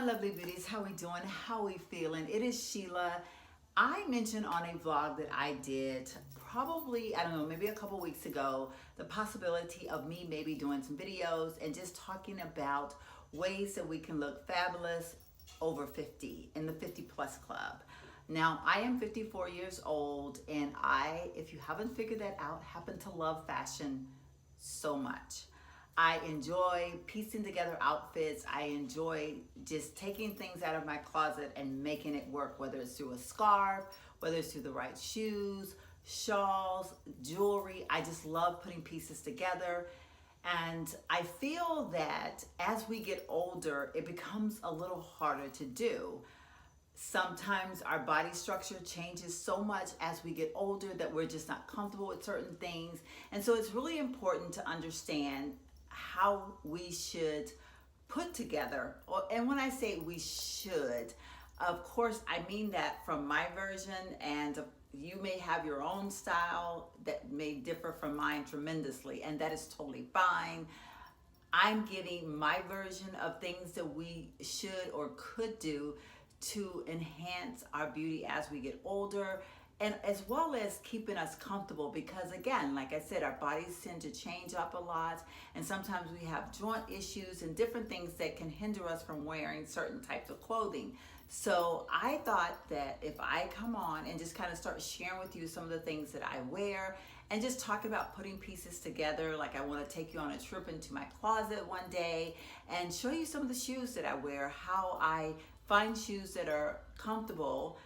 lovely beauties, how we doing? How we feeling? It is Sheila. I mentioned on a vlog that I did probably, I don't know, maybe a couple weeks ago, the possibility of me maybe doing some videos and just talking about ways that we can look fabulous over 50 in the 50 plus club. Now, I am 54 years old and I, if you haven't figured that out, happen to love fashion so much. I enjoy piecing together outfits. I enjoy just taking things out of my closet and making it work, whether it's through a scarf, whether it's through the right shoes, shawls, jewelry. I just love putting pieces together. And I feel that as we get older, it becomes a little harder to do. Sometimes our body structure changes so much as we get older that we're just not comfortable with certain things. And so it's really important to understand how we should put together, and when I say we should, of course I mean that from my version, and you may have your own style that may differ from mine tremendously, and that is totally fine. I'm giving my version of things that we should or could do to enhance our beauty as we get older, and as well as keeping us comfortable, because again, like I said, our bodies tend to change up a lot, and sometimes we have joint issues and different things that can hinder us from wearing certain types of clothing. So I thought that if I come on and just kind of start sharing with you some of the things that I wear and just talk about putting pieces together, like I want to take you on a trip into my closet one day and show you some of the shoes that I wear, how I find shoes that are comfortable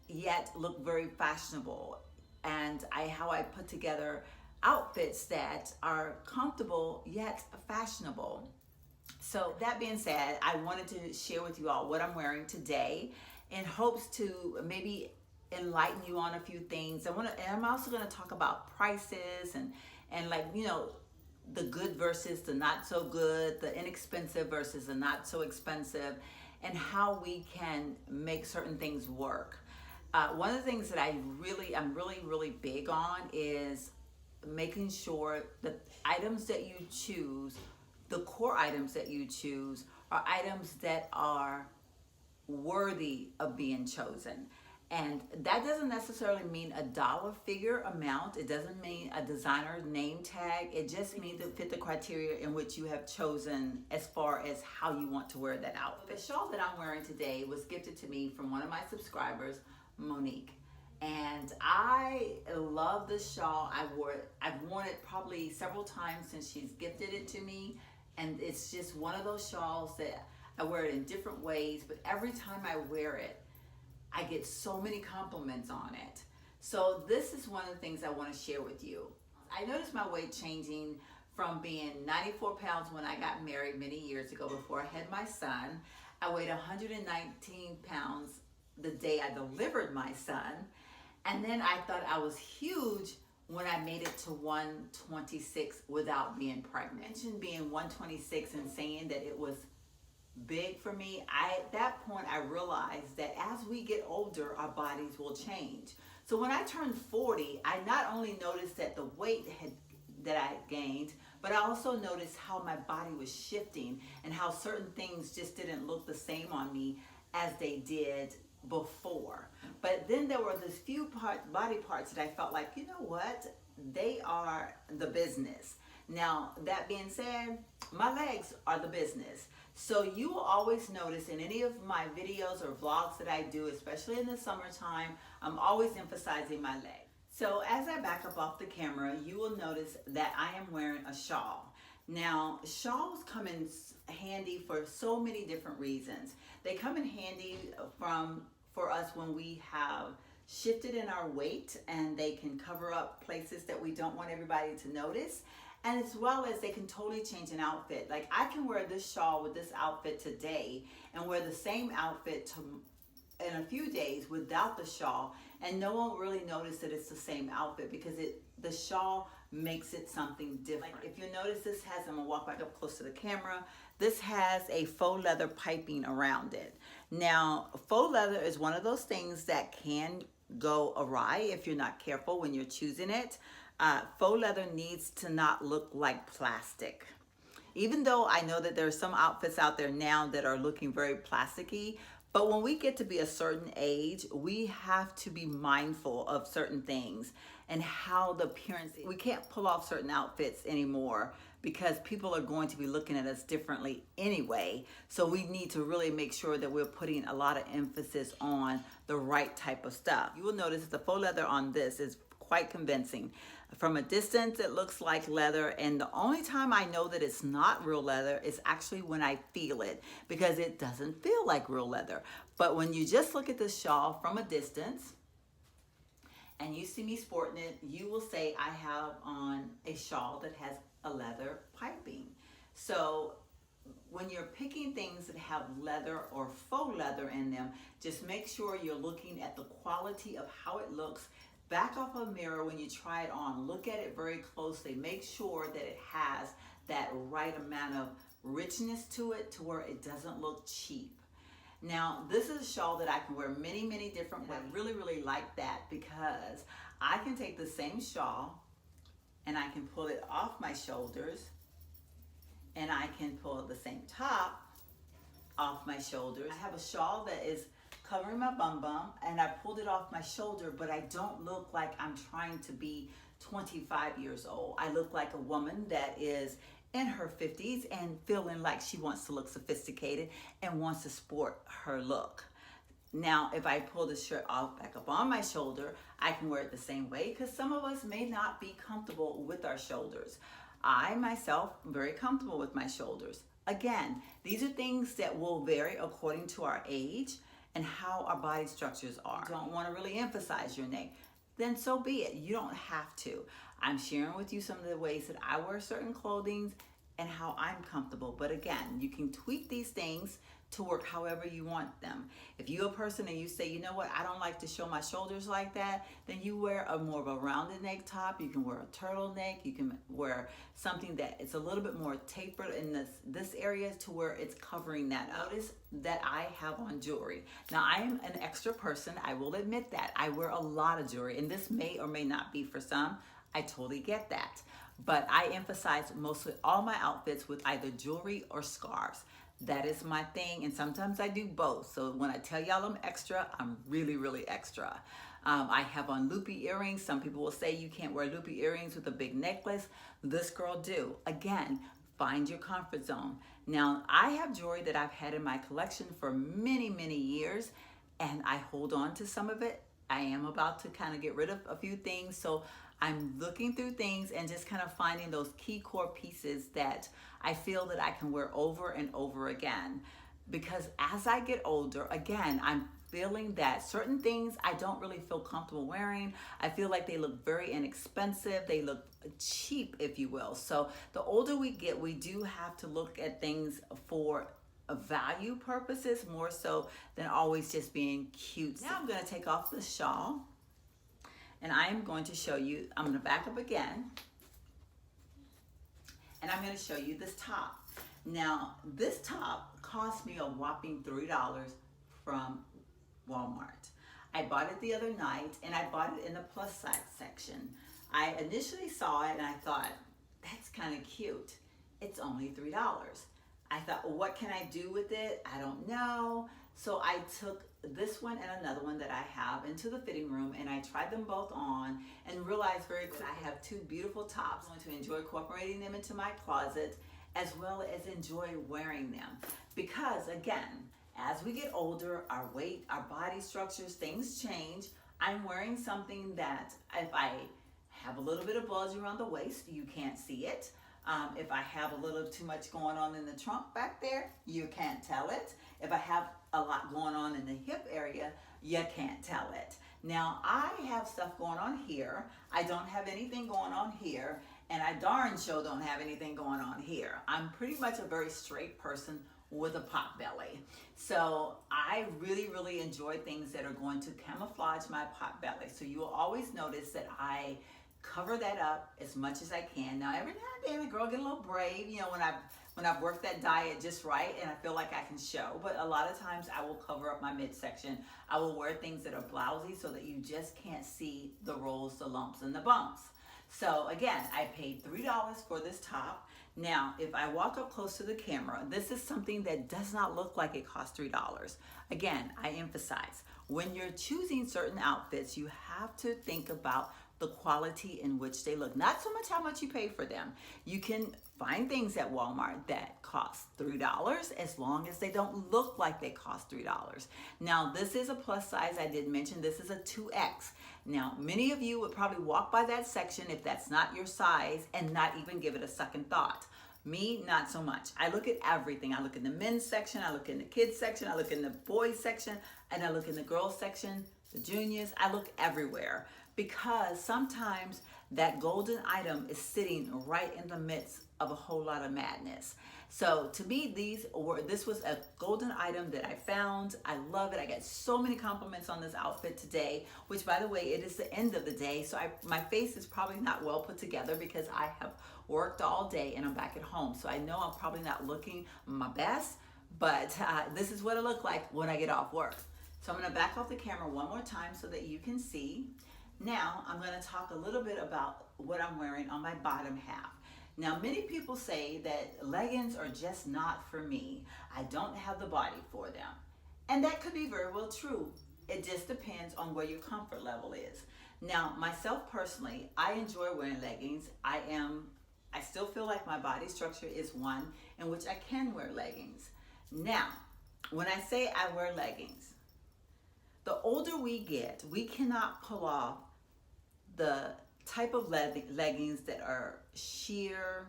yet look very fashionable, and how I put together outfits that are comfortable yet fashionable. So that being said, I wanted to share with you all what I'm wearing today in hopes to maybe enlighten you on a few things. And I'm also going to talk about prices and like, you know, the good versus the not so good, the inexpensive versus the not so expensive, and how we can make certain things work. One of the things that I'm really big on is making sure that items that you choose, the core items that you choose, are items that are worthy of being chosen. And that doesn't necessarily mean a dollar figure amount. It doesn't mean a designer name tag. It just means to fit the criteria in which you have chosen as far as how you want to wear that outfit. The shawl that I'm wearing today was gifted to me from one of my subscribers, Monique, and I love this shawl. I've worn it probably several times since she's gifted it to me, and it's just one of those shawls that I wear it in different ways, but every time I wear it, I get so many compliments on it. So this is one of the things I want to share with you. I noticed my weight changing from being 94 pounds when I got married many years ago before I had my son. I weighed 119 pounds the day I delivered my son, and then I thought I was huge when I made it to 126 without being pregnant. I mentioned being 126 and saying that it was big for me. At that point I realized that as we get older, our bodies will change. So when I turned 40, I not only noticed that the weight that I gained, but I also noticed how my body was shifting and how certain things just didn't look the same on me as they did before. But then there were these few body parts that I felt like, you know what, they are the business. Now, that being said, my legs are the business. So you will always notice in any of my videos or vlogs that I do, especially in the summertime, I'm always emphasizing my legs. So as I back up off the camera, you will notice that I am wearing a shawl. Now, shawls come in handy for so many different reasons. They come in handy for us when we have shifted in our weight, and they can cover up places that we don't want everybody to notice. And as well as they can totally change an outfit. Like I can wear this shawl with this outfit today and wear the same outfit in a few days without the shawl, and no one will really notice that it's the same outfit because the shawl makes it something different. Like if you notice, this has, I'm gonna walk back up close to the camera, this has a faux leather piping around it. Now, faux leather is one of those things that can go awry if you're not careful when you're choosing it. Faux leather needs to not look like plastic. Even though I know that there are some outfits out there now that are looking very plasticky, but when we get to be a certain age, we have to be mindful of certain things and how the appearance, we can't pull off certain outfits anymore because people are going to be looking at us differently anyway. So we need to really make sure that we're putting a lot of emphasis on the right type of stuff. You will notice that the faux leather on this is quite convincing. From a distance, it looks like leather, and the only time I know that it's not real leather is actually when I feel it, because it doesn't feel like real leather. But when you just look at this shawl from a distance and you see me sporting it, you will say I have on a shawl that has a leather piping. So when you're picking things that have leather or faux leather in them, just make sure you're looking at the quality of how it looks. Back off a mirror when you try it on. Look at it very closely. Make sure that it has that right amount of richness to it to where it doesn't look cheap. Now, this is a shawl that I can wear many, many different ways. I really, really like that because I can take the same shawl and I can pull it off my shoulders, and I can pull the same top off my shoulders. I have a shawl that is covering my bum and I pulled it off my shoulder, but I don't look like I'm trying to be 25 years old. I look like a woman that is in her 50s and feeling like she wants to look sophisticated and wants to sport her look. Now, if I pull the shirt off back up on my shoulder, I can wear it the same way because some of us may not be comfortable with our shoulders. I myself am very comfortable with my shoulders. Again, these are things that will vary according to our age and how our body structures are. You don't want to really emphasize your neck, then so be it. You don't have to. I'm sharing with you some of the ways that I wear certain clothing and how I'm comfortable. But again, you can tweak these things to work however you want them. If you're a person and you say, you know what, I don't like to show my shoulders like that, then you wear a more of a rounded neck top. You can wear a turtleneck. You can wear something that is a little bit more tapered in this area to where it's covering that up. Notice that I have on jewelry. Now, I am an extra person. I will admit that. I wear a lot of jewelry, and this may or may not be for some. I totally get that. But I emphasize mostly all my outfits with either jewelry or scarves. That is my thing, and sometimes I do both. So when I tell y'all I'm extra, I'm really, really extra. I have on loopy earrings. Some people will say you can't wear loopy earrings with a big necklace. This girl do. Again, find your comfort zone. Now, I have jewelry that I've had in my collection for many, many years, and I hold on to some of it. I am about to kind of get rid of a few things, so I'm looking through things and just kind of finding those key core pieces that I feel that I can wear over and over again. Because as I get older, again, I'm feeling that certain things I don't really feel comfortable wearing. I feel like they look very inexpensive. They look cheap, if you will. So the older we get, we do have to look at things for value purposes more so than always just being cute. Now I'm going to take off the shawl. And I am going to show you, I'm going to back up again, and I'm going to show you this top. Now, this top cost me a whopping $3 from Walmart. I bought it the other night, and I bought it in the plus size section. I initially saw it, and I thought, that's kind of cute. It's only $3. I thought, well, what can I do with it? I don't know. So I took this one and another one that I have into the fitting room, and I tried them both on and realized very quickly I have two beautiful tops. I'm going to enjoy incorporating them into my closet as well as enjoy wearing them. Because again, as we get older, our weight, our body structures, things change. I'm wearing something that if I have a little bit of bulge around the waist, you can't see it. If I have a little too much going on in the trunk back there, you can't tell it. If I have a lot going on in the hip area, you can't tell it. Now, I have stuff going on here. I don't have anything going on here, and I darn sure don't have anything going on here. I'm pretty much a very straight person with a pot belly. So I really, really enjoy things that are going to camouflage my pot belly. So you will always notice that I cover that up as much as I can. Now, every now and then, a girl get a little brave, you know, when I've worked that diet just right and I feel like I can show. But a lot of times I will cover up my midsection. I will wear things that are blousy so that you just can't see the rolls, the lumps, and the bumps. So again, I paid $3 for this top. Now, if I walk up close to the camera, this is something that does not look like it costs $3. Again, I emphasize, when you're choosing certain outfits, you have to think about the quality in which they look. Not so much how much you pay for them. You can find things at Walmart that cost $3 as long as they don't look like they cost $3. Now, this is a plus size. I did mention this is a 2X. Now, many of you would probably walk by that section if that's not your size and not even give it a second thought. Me, not so much. I look at everything. I look in the men's section, I look in the kids section, I look in the boys section, and I look in the girls section, the juniors. I look everywhere because sometimes that golden item is sitting right in the midst of a whole lot of madness. So to me, this was a golden item that I found. I love it. I got so many compliments on this outfit today, which by the way, it is the end of the day. So my face is probably not well put together because I have worked all day and I'm back at home. So I know I'm probably not looking my best, but this is what it looked like when I get off work. So I'm gonna back off the camera one more time so that you can see. Now I'm gonna talk a little bit about what I'm wearing on my bottom half. Now, many people say that leggings are just not for me. I don't have the body for them. And that could be very well true. It just depends on where your comfort level is. Now, myself personally, I enjoy wearing leggings. I still feel like my body structure is one in which I can wear leggings. Now, when I say I wear leggings, the older we get, we cannot pull off the type of leggings that are sheer,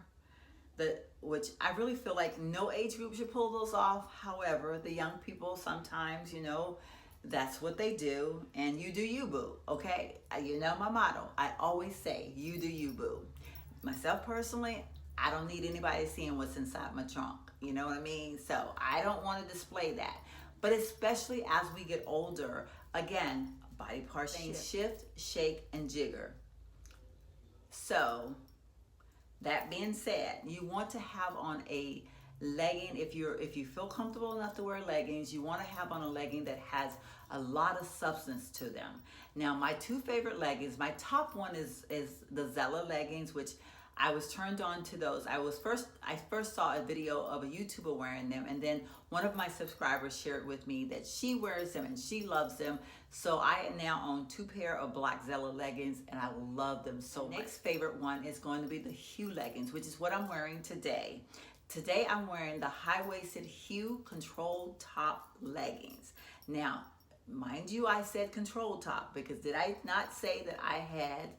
which I really feel like no age group should pull those off. However, the young people sometimes, you know, that's what they do, and you do you, boo, okay? You know my motto. I always say, you do you, boo. Myself personally, I don't need anybody seeing what's inside my trunk. You know what I mean? So I don't want to display that. But especially as we get older, again, body parts shift, shake, and jigger. So that being said, you want to have on a legging, if you feel comfortable enough to wear leggings, you want to have on a legging that has a lot of substance to them. Now, my two favorite leggings, my top one is the Zella leggings, which I was turned on to those. I first saw a video of a YouTuber wearing them, and then one of my subscribers shared with me that she wears them and she loves them. So I now own 2 pair of black Zella leggings, and I love them so much. Next favorite one is going to be the Hue leggings, which is what I'm wearing today. Today I'm wearing the high-waisted Hue control top leggings. Now, mind you, I said control top because did I not say that I had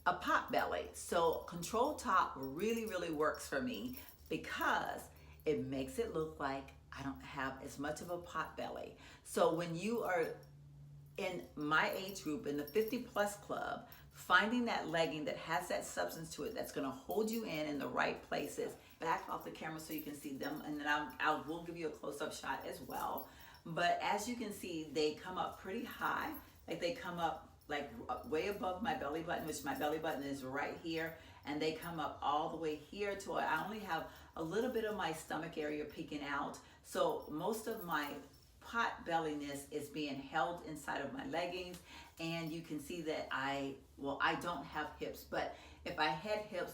a pot belly? So control top really, really works for me because it makes it look like I don't have as much of a pot belly. So when you are in my age group, in the 50+ club, finding that legging that has that substance to it that's going to hold you in the right places. Back off the camera so you can see them, and then I will give you a close-up shot as well. But as you can see, they come up pretty high. Like they come up like way above my belly button, which my belly button is right here, and they come up all the way here to I only have a little bit of my stomach area peeking out. So most of my pot belliness is being held inside of my leggings, and you can see that I don't have hips, but if I had hips,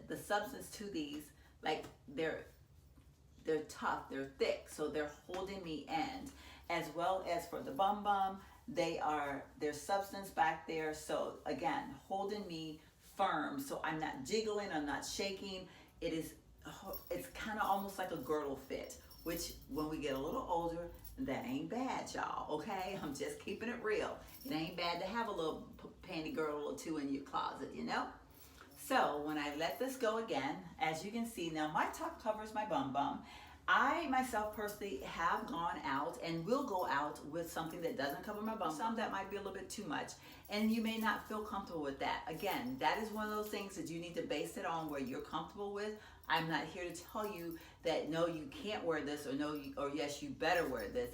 the substance to these, like they're tough, they're thick, so they're holding me in. As well as for the bum, there's substance back there, so again, holding me firm, so I'm not jiggling, I'm not shaking. It's kind of almost like a girdle fit, which when we get a little older, that ain't bad, y'all, okay? I'm just keeping it real. It ain't bad to have a little panty girdle or two in your closet, you know? So when I let this go again, as you can see, now my top covers my bum. I myself personally have gone out and will go out with something that doesn't cover my bum. Some that might be a little bit too much, and you may not feel comfortable with that. Again, that is one of those things that you need to base it on where you're comfortable with. I'm not here to tell you that no, you can't wear this, or no, or yes, you better wear this.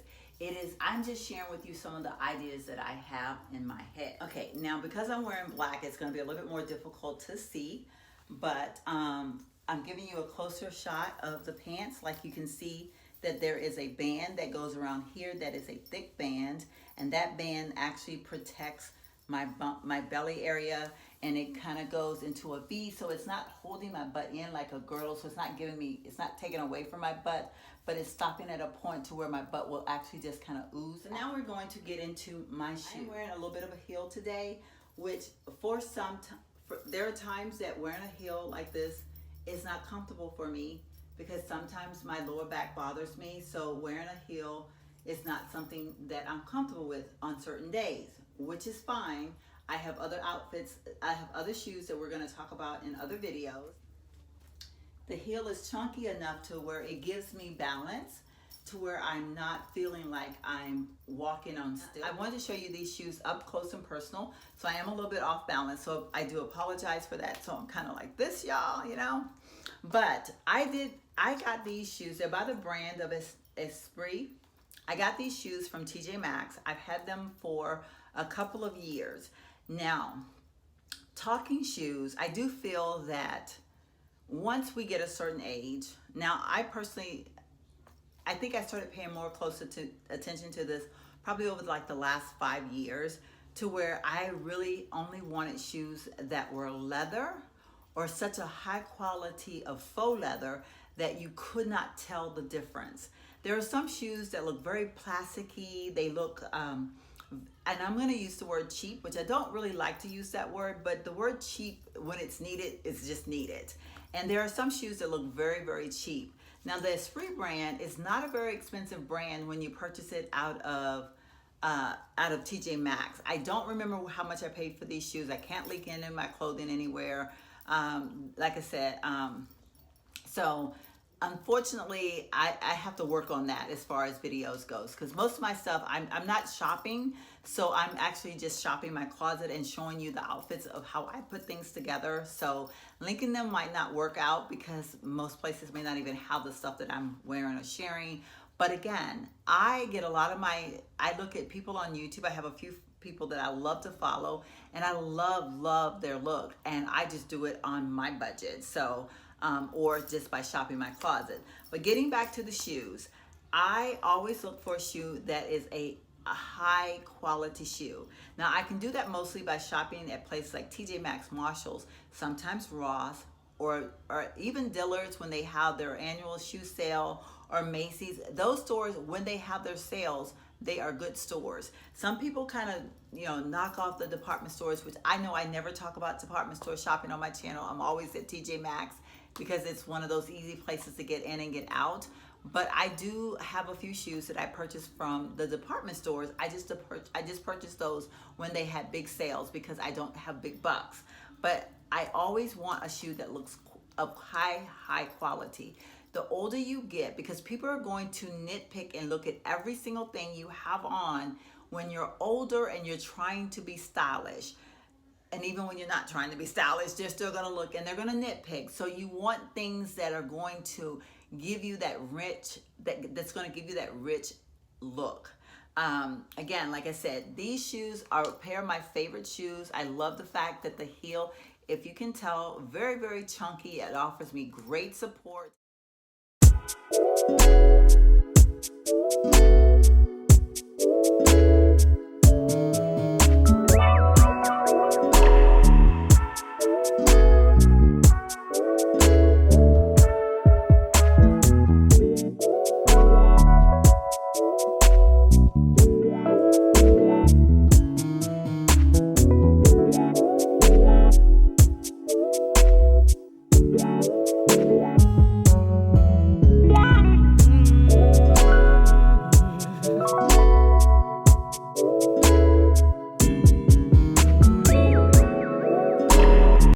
I'm just sharing with you some of the ideas that I have in my head. Okay, now because I'm wearing black, it's gonna be a little bit more difficult to see, but I'm giving you a closer shot of the pants. Like you can see that there is a band that goes around here that is a thick band, and that band actually protects my belly area. and it kind of goes into a V, so it's not holding my butt in like a girdle, so it's not taking away from my butt, but it's stopping at a point to where my butt will actually just kind of ooze. So now we're going to get into my shoe. I'm wearing a little bit of a heel today, which there are times that wearing a heel like this is not comfortable for me because sometimes my lower back bothers me, so wearing a heel is not something that I'm comfortable with on certain days, which is fine. I have other outfits, I have other shoes that we're going to talk about in other videos. The heel is chunky enough to where it gives me balance, to where I'm not feeling like I'm walking on stilts. I wanted to show you these shoes up close and personal, so I am a little bit off balance, so I do apologize for that. So I'm kind of like this, y'all, you know. But I got these shoes. They're by the brand of Esprit. I got these shoes from TJ Maxx. I've had them for a couple of years. Now, talking shoes, I do feel that once we get a certain age, now I think I started paying more attention to this probably over like the last 5 years, to where I really only wanted shoes that were leather or such a high quality of faux leather that you could not tell the difference. There are some shoes that look very plasticky. They look, and I'm going to use the word cheap, which I don't really like to use that word, but the word cheap, when it's needed, is just needed. And there are some shoes that look very, very cheap. Now, the Esprit brand is not a very expensive brand when you purchase it out of TJ Maxx. I don't remember how much I paid for these shoes. I can't leak in my clothing anywhere. Like I said, so unfortunately, I have to work on that as far as videos goes, because most of my stuff, I'm not shopping, so I'm actually just shopping my closet and showing you the outfits of how I put things together. So linking them might not work out because most places may not even have the stuff that I'm wearing or sharing. But again, I look at people on YouTube. I have a few people that I love to follow, and I love their look, and I just do it on my budget. So or just by shopping my closet. But getting back to the shoes, I always look for a shoe that is a high quality shoe. Now I can do that mostly by shopping at places like TJ Maxx, Marshalls, sometimes Ross, or even Dillard's when they have their annual shoe sale, or Macy's. Those stores, when they have their sales, they are good stores. Some people kind of, knock off the department stores, which I know I never talk about department store shopping on my channel. I'm always at TJ Maxx because it's one of those easy places to get in and get out. But I do have a few shoes that I purchased from the department stores. I just purchased those when they had big sales because I don't have big bucks. But I always want a shoe that looks of high quality. The older you get, because people are going to nitpick and look at every single thing you have on when you're older and you're trying to be stylish. And even when you're not trying to be stylish, they're still going to look and they're going to nitpick. So you want things that are going to give you that rich, that's going to give you that rich look. Again, like I said, these shoes are a pair of my favorite shoes. I love the fact that the heel, if you can tell, very, very chunky. It offers me great support.